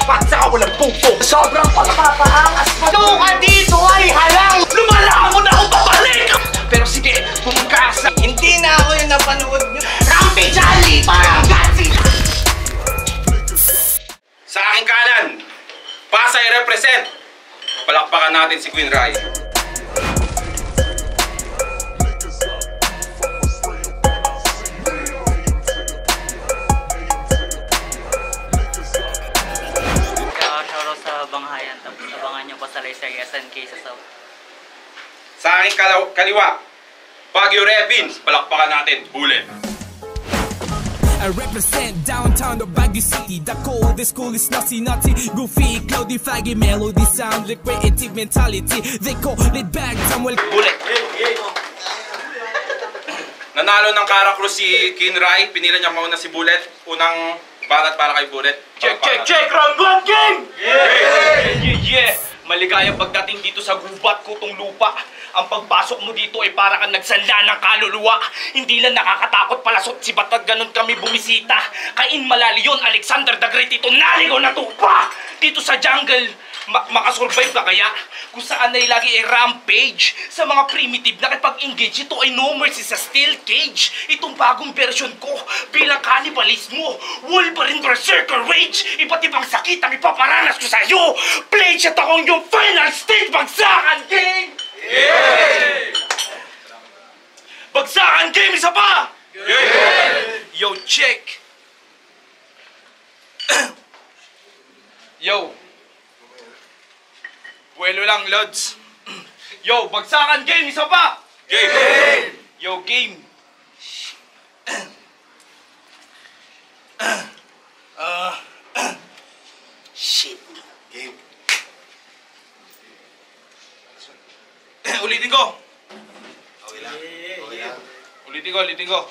tapat saka walang pupong. Sobrang pagpapaangas mo. Ka dito ay halang. Lumalamon ako babalik. Pero sige, pumukasa. Hindi na ako yung napanood nyo. Rampi Jolly! Parang Gatsy! Sa aking kanan, Pasay represent. Palakpakan natin si Queen Rai. Shoutout sa Banghayan, tapos abangan nyo pa sa Laysay SNK sa South. Sa aking kaliwa, Baguio Repins. Palakpakan natin, Bullet. I represent downtown of Baguio City. The coldest, coolest, naughty, goofy, cloudy, faggy, melody sound, like creative mentality. They call it bag, Samuel. Bullet. Nanalo ng Caracruz si Queen Rai. Pinila niya mauna si Bullet. Unang banat para kay Bullet. Check! Round 1 game! Yeah! Maligayang pagdating dito sa gubat ko tong lupa. Ang pagpasok mo dito ay para kang nagsanla ng kaluluwa. Hindi lang nakakatakot palasot si Batag, ganun kami bumisita. Kain malali yun, Alexander the Great, ito naligaw na tupa. Dito sa jungle, makasurvive ka kaya? Kung saan ay lagi ay rampage. Sa mga primitive na kapag-engage, ito ay no mercy sa steel cage. Itong bagong version ko, bilang kannibalismo, Wolverine Berserker Rage. Iba't ibang sakit ang ipaparanas ko sa'yo. Play shot akong yung final stage, bagsakan game! Yeah! Bagsakan game, isa pa! Yeah! Yo, check! Yo! Buelo lang, Lods. Yo, bagsakan game, isa pa! Game! Yo, game! Shit! Game. Ulitin ko! Okay lang. Ulitin ko.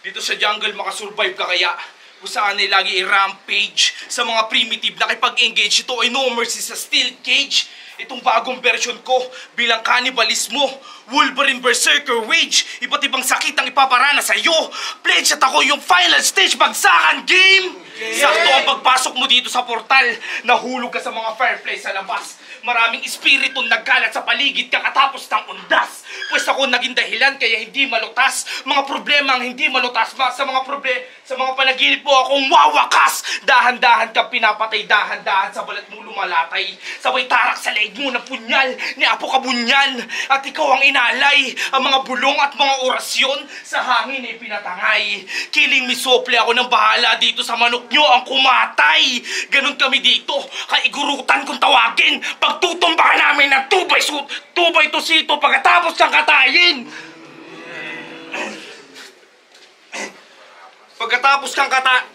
Dito sa jungle, makasurvive ka kaya? Kung saan ay lagi i-rampage. Sa mga primitive na kipag-engage, ito ay no mercy sa steel cage. Itong bagong version ko, bilang kannibalismo, Wolverine Berserker Rage. Iba't ibang sakit ang ipaparana sa'yo. Pledge at ako yung final stage, bagsakan game! Sakto ang pagpasok mo dito sa portal. Nahulog ka sa mga fireplace sa labas. Maraming espiritong nagkalat sa paligid kakatapos ng undas. Pues ako naging dahilan kaya hindi malutas. Mga problema ang hindi malutas. Sa mga panaginip mo akong wawakas. Dahan-dahan ka pinapatay, dahan-dahan sa balat mo lumalatay. Sabay tarak sa leeg mo na punyal ni Apo Kabunyan. At ikaw ang inalay. Ang mga bulong at mga orasyon sa hangin ay pinatangay. Kiling misople ako ng bahala dito sa manok nyo ang kumatay. Ganon kami dito. Kaigurutan kung tawagin. Pagtutumbakan namin ng 2x2 sito pagkatapos ng katayin.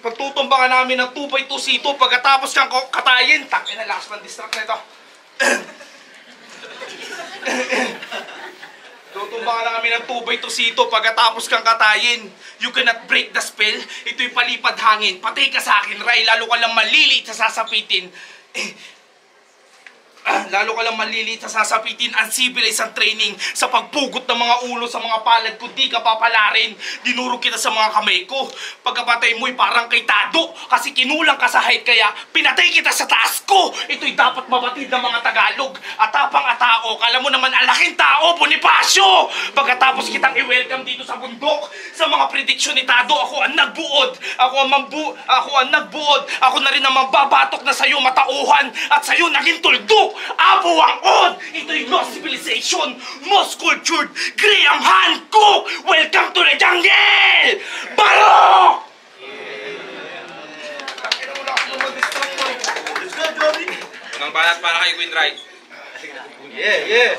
Pagtutumbakan namin ng 2x2 sito pagkatapos kang katayin. Tangin na, lakas ng distract na ito. Tutumbakan na kami ng 2x2 sito pagkatapos kang katayin. You cannot break the spell. Ito'y palipad hangin. Patay ka sa akin, Rai. Lalo ka lang maliliit sa sasapitin. Lalo ka lang maliliit sa sasapitin. Uncivilized ang training sa pagpugot ng mga ulo sa mga palad kung di ka papalarin. Dinurog kita sa mga kamay ko. Pagkapatay mo'y parang kay Tado kasi kinulang ka sa height kaya pinatay kita sa taas ko. Ito'y dapat mabatid ng mga Tagalog. Atapang atao, kala mo naman alaking tao, Bonifacio! Pagkatapos kitang i-welcome dito sa bundok, sa mga prediksyon ni Tado, ako ang nagbuod. Ako ang nagbuod. Ako na rin ang mababatok na sa'yo matauhan at sa'yo naging tuldok. Abo ang od! Ito'y lost civilization, most cultured, Graham Hancock! Welcome to the jungle! Baro! Unang banat para kay Queen Rai. Yeah!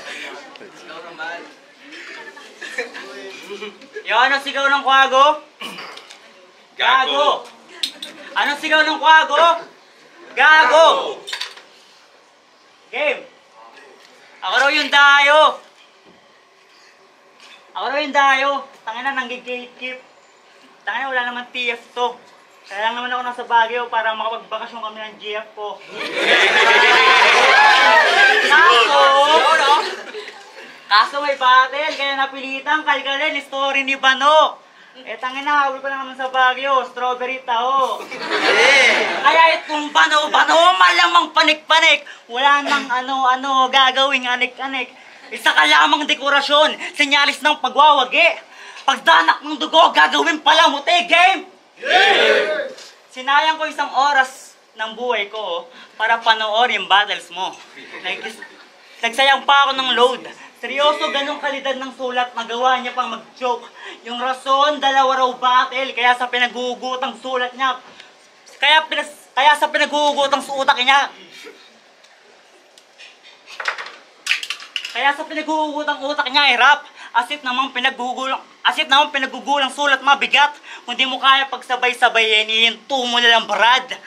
Yo, anong sigaw ng kwago? Gago! Anong sigaw ng kwago? Gago! Game! Ako raw yung dayo! Tangina, nanggigate-keep. Tangina, wala naman TF to. Kaya lang naman ako nasa Baguio para makapagbakasyon kami ng GF ko. Kaso may battle, kaya napilitan kalkalin story ni Bano. Eh, tangin na, hawal ko na naman sa Baguio, strawberry taho. Kaya itong bano-bano, malamang panik-panik. Wala nang ano-ano gagawing anik-anik. Isa ka lamang dekorasyon, senyalis ng pagwawagi. Pagdanak ng dugo, gagawin pala muti, game! Sinayang ko isang oras ng buhay ko para panoorin yung battles mo. Nagsayang pa ako ng load. Seryoso, ganong kalidad ng sulat, magawa niya pang mag-joke. Yung rason, dalawa raw battle, kaya sa pinagugutang sulat niya, kaya sa pinagugutang utak niya, rap. Asit naman pinagugulang sulat mabigat. Kung di mo kaya pagsabay-sabayin, ihinto mo na lang, Brad.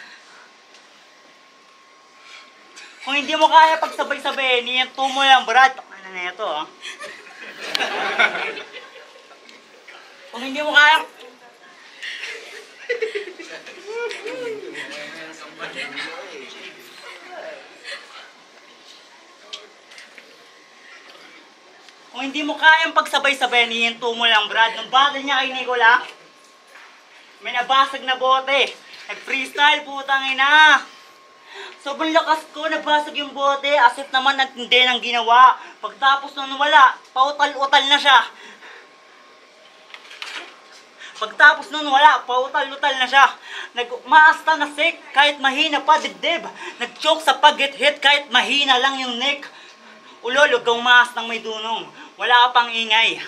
Kung hindi mo kaya pagsabay-sabayin, ihinto mo na lang, Brad. Ano na ito, ah? Kung hindi mo kaya... Kung hindi mo kayang pagsabay-sabay, nihinto mo lang, Brad. Nung battle niya kay Nicola, may nabasag na bote. Nag-freestyle, putang ina. Sobrang lakas ko, nagbasag yung bote. Asip naman at hindi nang ginawa. Pagtapos nun wala, pautal-utal na siya. Nagmaasta na sick, kahit mahina pa dibdib. Nag-choke sa pag-hit-hit, kahit mahina lang yung neck. Ulol, huwag kang umaas ng may dunong. Wala ka pang ingay.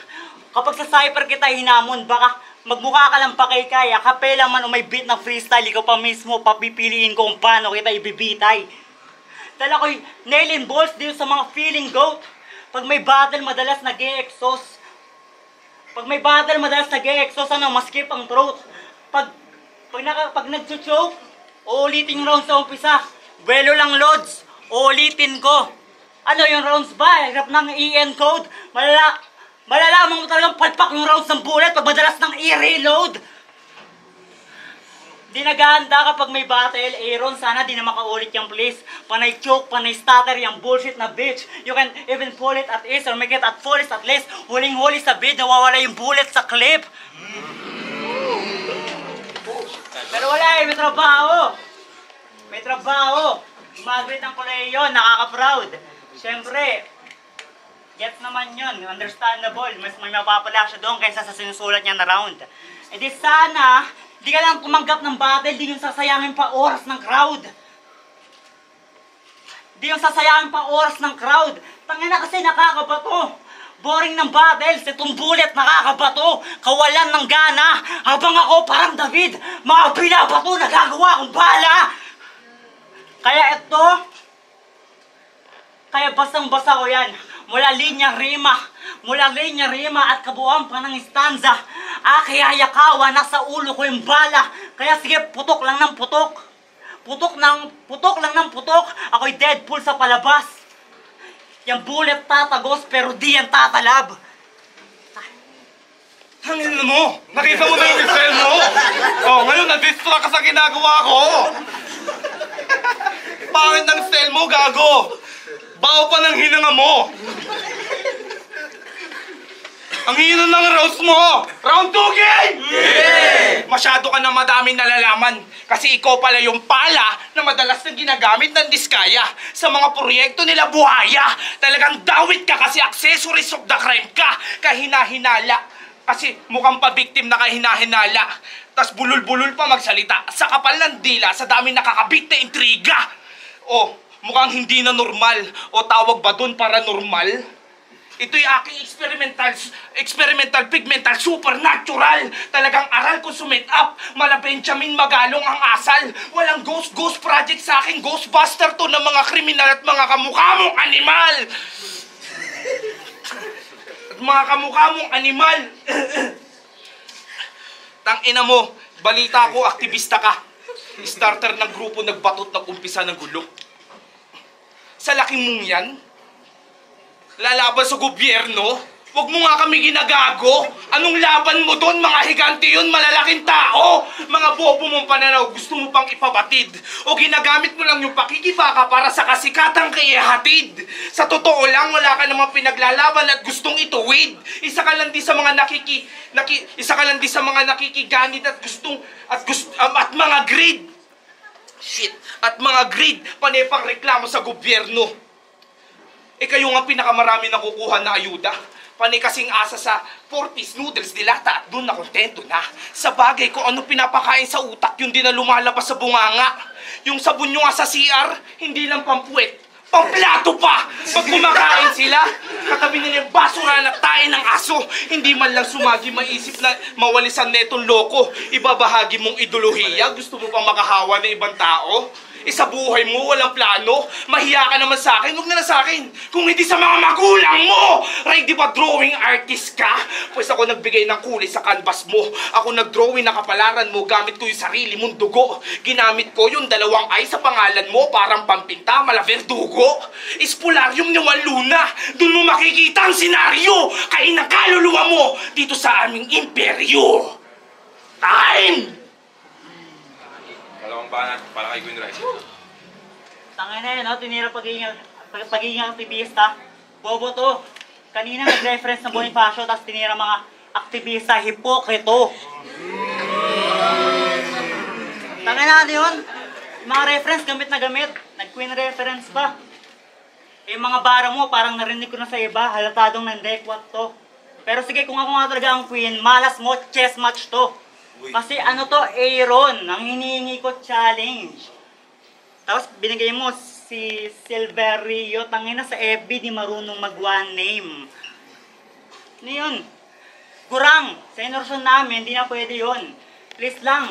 Kapag sa cypher kita hinamon, baka magmukha ka lang pakay-kaya. Kapela man o may beat na freestyle, ikaw pa mismo papipiliin ko kung paano kita ibibitay. Dala ko'y nail and balls dito sa mga feeling goat. Pag may battle, madalas nag-e-exhaust. Maskip ang throat. Pag nag-choke, uulitin yung round sa umpisa. Buwelo lang, Lods. Uulitin ko. Ano yung rounds ba? Hirap ng EN code. Malalaman mo talagang palpak yung rounds ng bullet pag madalas ng i-reload. Di naghahanda kapag may battle. Aaron, sana di na makaulit yung please. Panay choke, panay stutter, yung bullshit na bitch. You can even pull it at ease or make it at fullest at least. Huling-huli sa bid, nawawala yung bullet sa clip. Pero wala eh, may trabaho. Graduate ng kolehiyo, nakaka-proud. Siyempre, gets naman yun, understandable. Mas may mapapala siya doon kaysa sa sinusulat niya na round. E di sana, di ka lang tumanggap ng battle, di yung sasayangin pa oras ng crowd. Tangina kasi nakakabato. Boring ng battles, itong bullet nakakabato. Kawalan ng gana, habang ako parang David, mga binabato nagagawa kong bala. Kaya basang-basa ko yan. Mula linya rima at kabuuan pa ng stanza. Kaya yakawa, nasa ulo ko yung bala. Kaya sige, putok lang ng putok. Ako'y Deadpool sa palabas. Yung bullet tatagos pero di yan tatalab. Hangin mo! Nakita mo na yung style mo! Oh, ngayon na-distract ka sa ginagawa ko! Pangit ng style mo, gago! Baho pa ng hinanga mo! Ang hina ng rounds mo! Round 2 game! Yeah! Masyado ka na madaming nalalaman kasi ikaw pala yung pala na madalas na ginagamit ng diskaya sa mga proyekto nila buhaya. Talagang dawit ka kasi accessories of the crime ka. Kahina-hinala. Kasi mukhang pa-victim na kahina-hinala. Tas bulol-bulol pa magsalita sa kapal ng dila sa daming nakakabit na intriga. Oh, mukhang hindi na normal o tawag ba dun paranormal? Ito'y aking experimental, pigmental, supernatural. Talagang aral ko sumit up. Mala Benjamin Magalong ang asal. Walang ghost project sa akin. Ghostbuster to ng mga kriminal at mga kamukha mong animal. At mga kamukha mong animal. Tangina mo, balita ko, aktivista ka. Starter ng grupo nagbatot nag-umpisa ng gulo. Sa laking mong yan, lalaban sa gobyerno, Huwag mo nga kami ginagago. Anong laban mo doon? Mga higante yun, malalaking tao. Mga bobo mong pananaw, gusto mo pang ipabatid. O ginagamit mo lang yung pakikibaka para sa kasikatang kaihatid. Sa totoo lang, wala ka namang pinaglalaban at gustong ituwid. Isa ka lang di sa mga nakikiganit at at mga greed. At mga greed, panay pang reklamo sa gobyerno. Kayo nga pinakamarami nakukuha na ayuda. Panay kasing asa sa 4-piece noodles dilata at doon na kontento na. Sa bagay kung ano pinapakain sa utak, yung di na lumalabas sa bunganga. Yung sabon nyo nga sa CR, hindi lang pampuwet, pamplato pa! Pag kumakain sila, katabi nila yung basura na tayo ng aso. Hindi man lang sumagi maisip na mawalisan na itong loko. Ibabahagi mong ideolohiya, gusto mo pang makahawa ng ibang tao? Sa buhay mo, walang plano. Mahiya ka naman sa akin, huwag na lang sa akin. Kung hindi sa mga magulang mo! Ray, di ba drawing artist ka? Pues ako nagbigay ng kulay sa canvas mo. Ako nag-drawing na kapalaran mo, gamit ko yung sarili mong dugo. Ginamit ko yung 2 eye sa pangalan mo, parang pampinta, malaverdugo. Espolaryum ni Juan Luna, dun mo makikita ang senaryo. Kain ng kaluluwa mo dito sa aming imperyo. Time! Dalawang banat para kay Queen Rice. Tangin na yun, no? Tinira pagiging aktivista. Bobo to. Kanina nag-reference ng Bonifacio, tapos tinira mga aktivista, hipokrito. Tangin na yun. Mga reference, gamit na gamit. Nag-queen reference pa. Mga bara mo, parang narinig ko na sa iba, halatadong nandekwat to. Pero sige, kung ako nga talaga ang queen, malas mo, chess match to. Kasi ano to, Aaron, ang hinihingi ko challenge. Tapos binigay mo si Silverio, tangina sa FB, di marunong mag-one name. Ano yun? Kurang, sa inorasyon namin, di na pwede yun. Please lang,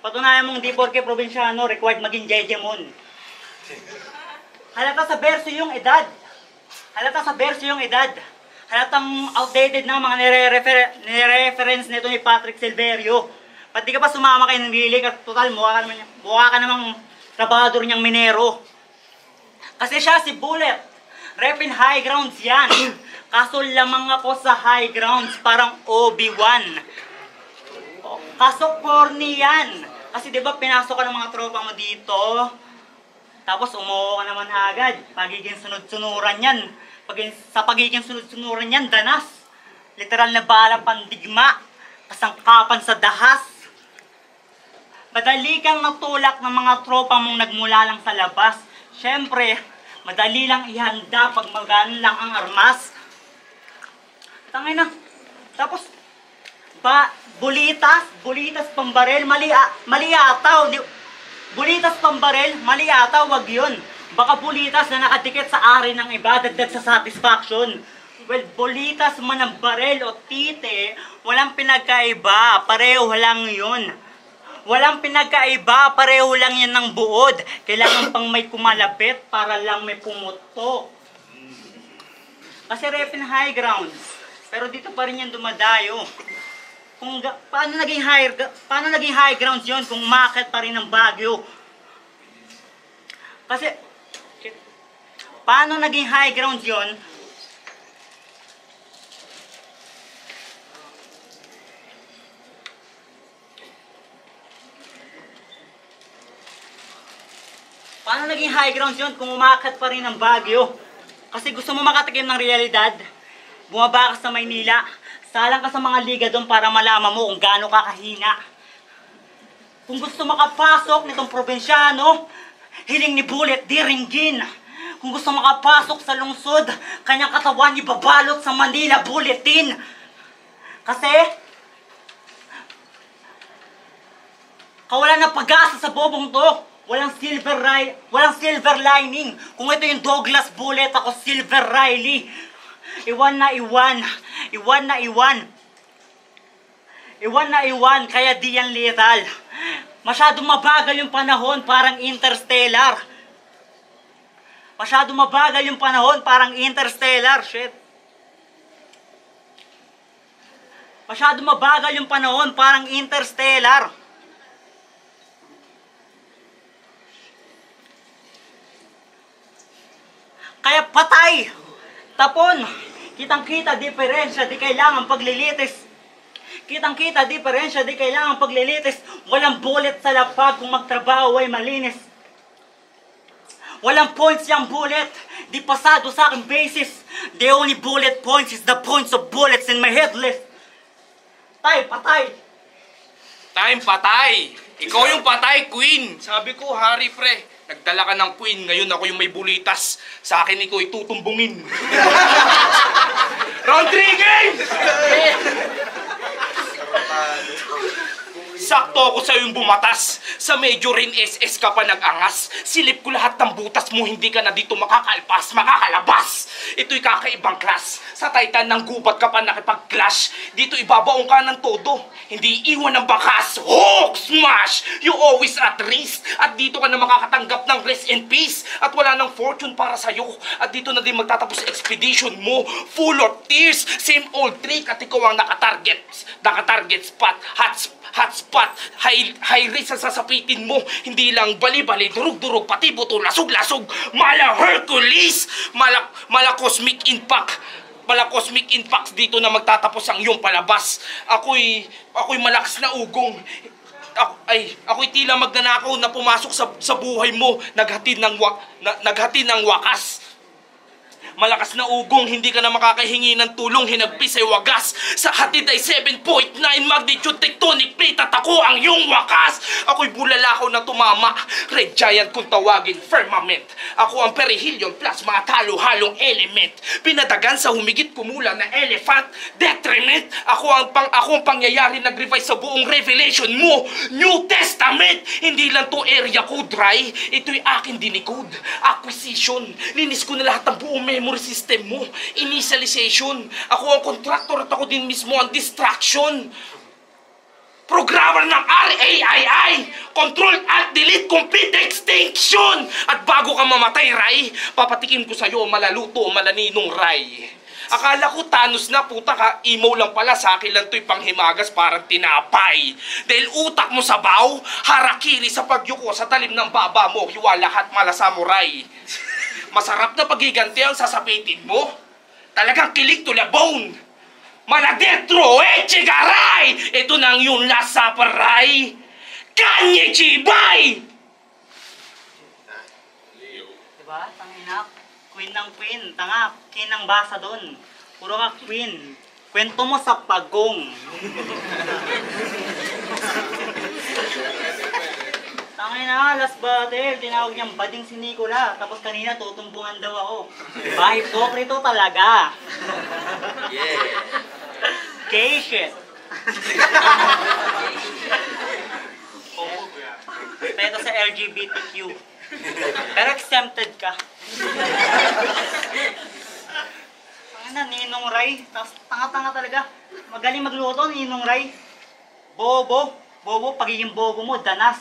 patunayan mong di porke probinsyano, required maging Jejemon. Halata sa verso yung edad. Halatang outdated na mga nire-reference nito ni Patrick Silverio. Pati ka pa sumama kayo ng lilig at total mukha ka namang trabahador niyang minero. Kasi siya si Bullet. Repin high grounds yan. Kaso lamang ako sa high grounds parang Obi-Wan. Kaso corny yan. Kasi diba pinasok ka ng mga tropa mo dito. Tapos umuho ka naman agad. Pagiging sunod-sunuran yan. Sa pagiging sunod-sunuran yan, danas. Literal na bala pandigma. Kasangkapan sa dahas. Madali kang natulak ng mga tropa mong nagmula lang sa labas. Siyempre, madali lang ihanda pag magaan lang ang armas. Tangay na. Tapos, bulitas pambarel, mali ataw. Bulitas pambarel, mali ataw, wag yun. Baka bulitas na nakadikit sa ari ng iba, dagdag sa satisfaction. Well, bulitas man ang barel o tite, walang pinagkaiba, pareho lang yun. Walang pinagkaiba, pareho lang yan ng buod. Kailangan pang may kumalapit para lang may pumuto. Kasi repin high grounds, pero dito pa rin yan dumadayo. Paano naging high grounds yun kung umakyat pa rin ng Baguio? Kasi, paano naging high grounds yun? Paano naging high grounds yun kung umakyat pa rin ng Baguio? Kasi gusto mo makatikim ng realidad, bumaba ka sa Maynila, salang ka sa mga liga doon para malaman mo kung gaano ka kahina. Kung gusto makapasok nitong probinsyano, hiling ni Bullet di ringgin. Kung gusto makapasok sa lungsod, kanyang katawan ibabalot sa Manila Bulletin. Kasi, kawalan ng pag-asa sa bobong to. Walang silver lining. Kung ito yung Douglas Bullet, ako Silver Riley. Iwan na iwan. Kaya di yan lethal. Masyadong mabagal yung panahon, parang interstellar. Shit. Masyadong mabagal yung panahon, parang interstellar. Kaya patay, tapon, Kitang-kita diferensya, di kailangan paglilitis. Kitang-kita diferensya, di kailangan paglilitis. Walang bullet sa lapag kung magtrabaho ay malinis. Walang points yung bullet, di pasado sa aking basis. The only bullet points is the points of bullets in my headless. Tay, patay! Time patay! Ikaw yung patay, Queen! Sabi ko, Harry, pre. Nagdala ka ng Queen, ngayon ako yung may bulitas. Sa akin, ikaw itutumbungin. Round 3 game! Sakto ako sa'yo yung bumatas. Sa medyo rin SS ka pa nag-angas. Silip ko lahat ng butas mo, hindi ka na dito makakalpas, makakalabas. Ito'y kakaibang class. Sa Titan ng gubat ka pa nakipag-clash. Dito ibabaong ka ng todo. Hindi iwan ng bakas. Hulk smash! You always at risk. At dito ka na makakatanggap ng rest in peace. At wala ng fortune para sa'yo. At dito na din magtatapos expedition mo. Full of tears. Same old trick. At ikaw ang nakatarget spot. Hotspot, high risk ang sasapitin mo. Hindi lang bali-bali, durug-durug, pati buto, lasog-lasog. Mala Hercules, mala cosmic impact. Mala cosmic impacts dito na magtatapos ang iyong palabas. Ako'y malakas na ugong. Ako'y tila magnanakaw na pumasok sa buhay mo. Naghatid ng wakas. Malakas na ugong, hindi ka na makakahingi ng tulong, hinagpis ay wagas. Sa hatid ay 7.9 magnitude tectonic plate at ako ang iyong wakas. Ako'y bulalakaw na tumama, red giant kung tawagin, firmament. Ako ang perihelion plus mga talo-halong element. Pinadagan sa humigit kumula na elephant, detriment. Ako ang pangyayari nag-revise sa buong revelation mo, New Testament. Hindi lang to area code, dry. Ito'y akin dinicode, acquisition. Linis ko na lahat ng buong memory system mo, initialization. Ako ang contractor at ako din mismo ang distraction. Programmer ng RAII, Control Alt Delete Complete Extinction. At bago ka mamatay, Ray, papatikim ko sa'yo malaluto malaninong Ray. Akala ko Thanos na, puta ka, emo lang pala, sa akin lang to'y panghimagas parang tinapay. Dahil utak mo sabaw, harakiri sa pagyuko sa talim ng baba mo, hiwa lahat mala samurai. Masarap na paghiganti ang sasapitin mo. Talagang kilig to the bone. Maladetro, chigaray! Ito na ang yung last supper, Ray. Kanye Chibay! Diba? Tangina, queen ng queen. Tanga, king ng basa dun. Puro ka queen. Kwento mo sa pagong. Tangina, last battle. Tinawag niyang bading si Nicola. Tapos kanina tutumbungan daw ako. Diba? Hipokrito talaga. Yeah. Gay shit. Pero sa LGBTQ. Pero exempted ka. Tangina, Ninong Ray. Tapos tanga-tanga talaga. Magaling magluto, Ninong Ray. Bobo. Bobo, pagiging bobo mo, danas.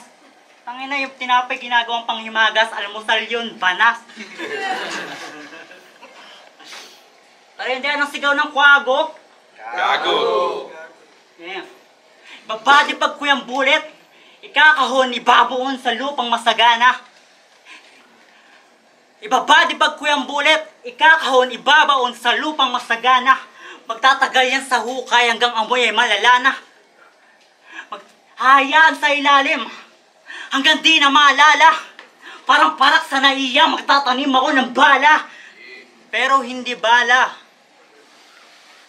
Tangina, yung tinapay ginagawang panghimagas, almusal yun, banas. Pero hindi, anong sigaw ng kwago? Gago! Yeah. Babadi pag kuyang bulit, ikakahon, ibabuon sa lupang masagana. Ibabadi pag kuyang bulit, ikakahon, ibabaon sa lupang masagana. Magtatagal yan sa hukay hanggang amoy ay malalana. Maghahayaan sa ilalim hanggang di na maalala. Parang parak sa naiya, magtatanim ako ng bala. Pero hindi bala,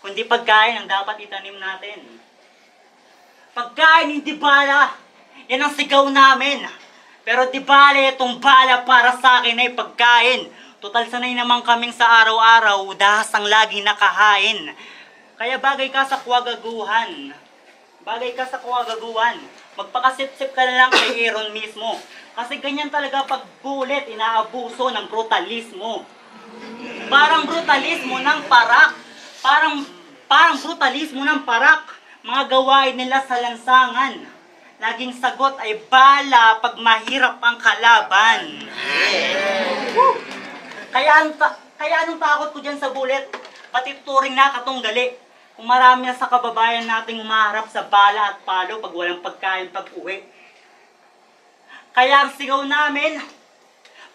kundi pagkain ang dapat itanim natin. Pagkain, hindi bala. Yan ang sigaw namin. Pero di bala, itong bala para sa akin ay pagkain. Total sanay naman kaming sa araw-araw, dahas ang laging nakahain. Kaya bagay ka sa kuwagaguhan. Bagay ka sa kuwagaguhan. Magpakasip-sip ka na lang kay Aaron mismo. Kasi ganyan talaga pag bulit, inaabuso ng brutalismo. Parang brutalismo ng parak. Parang brutalismo ng parak. Mga gawain nila sa lansangan. Laging sagot ay bala pag mahirap ang kalaban. Kaya anong takot ko dyan sa bulit? Pati turing na katunggali. Kung marami na sa kababayan nating umaharap sa bala at palo pag walang pagkain pag-uwi. Kaya ang sigaw namin,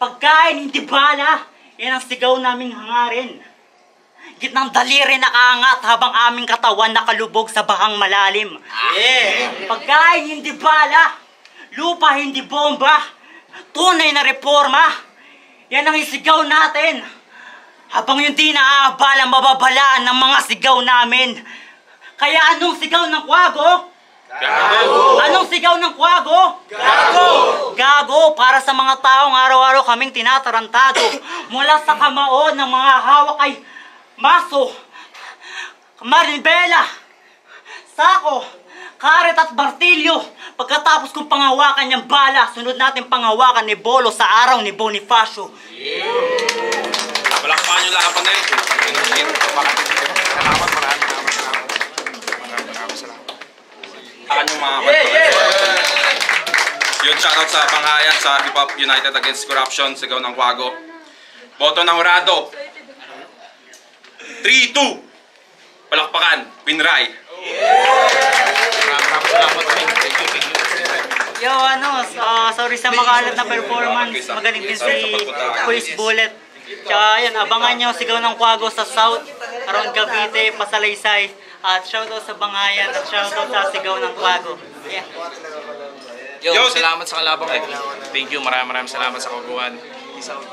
pagkain hindi bala. Yan ang sigaw naming hangarin. Gitnang daliri nakaangat habang aming katawan nakalubog sa bahang malalim. Pagkain hindi bala, lupa hindi bomba, tunay na reforma. Yan ang isigaw natin. Habang yung di naaabala mababalaan ng mga sigaw namin. Kaya anong sigaw ng kwago? Gago! Anong sigaw ng kwago? Gago! Gago para sa mga taong araw-araw kaming tinatarantado mula sa kamao ng mga hawak ay maso, marinbela, sako, karet at martilyo. Pagkatapos kong panghawakan niyang bala, sunod natin panghawakan ni Bolo sa araw ni Bonifacio. Palakpakan nyo laban na yun. Maraming mga yun, shoutout sa Bangayan, sa Hip Hop United Against Corruption, sigaw ng kwago. Boto ng Hurado. 3-2. Palakpakan, Pinray. Yo, sorry sa makalat na performance. Magaling din si Police Bullet. Tsaka yun, abangan nyo sigaw ng kwago sa South, around Cavite, Pasalaysay. At shoutout sa Bangayan at shoutout sa sigaw ng kwago. Yeah. Yo, salamat sa kalabang. Thank you, maraming salamat sa kaguhan. Peace out.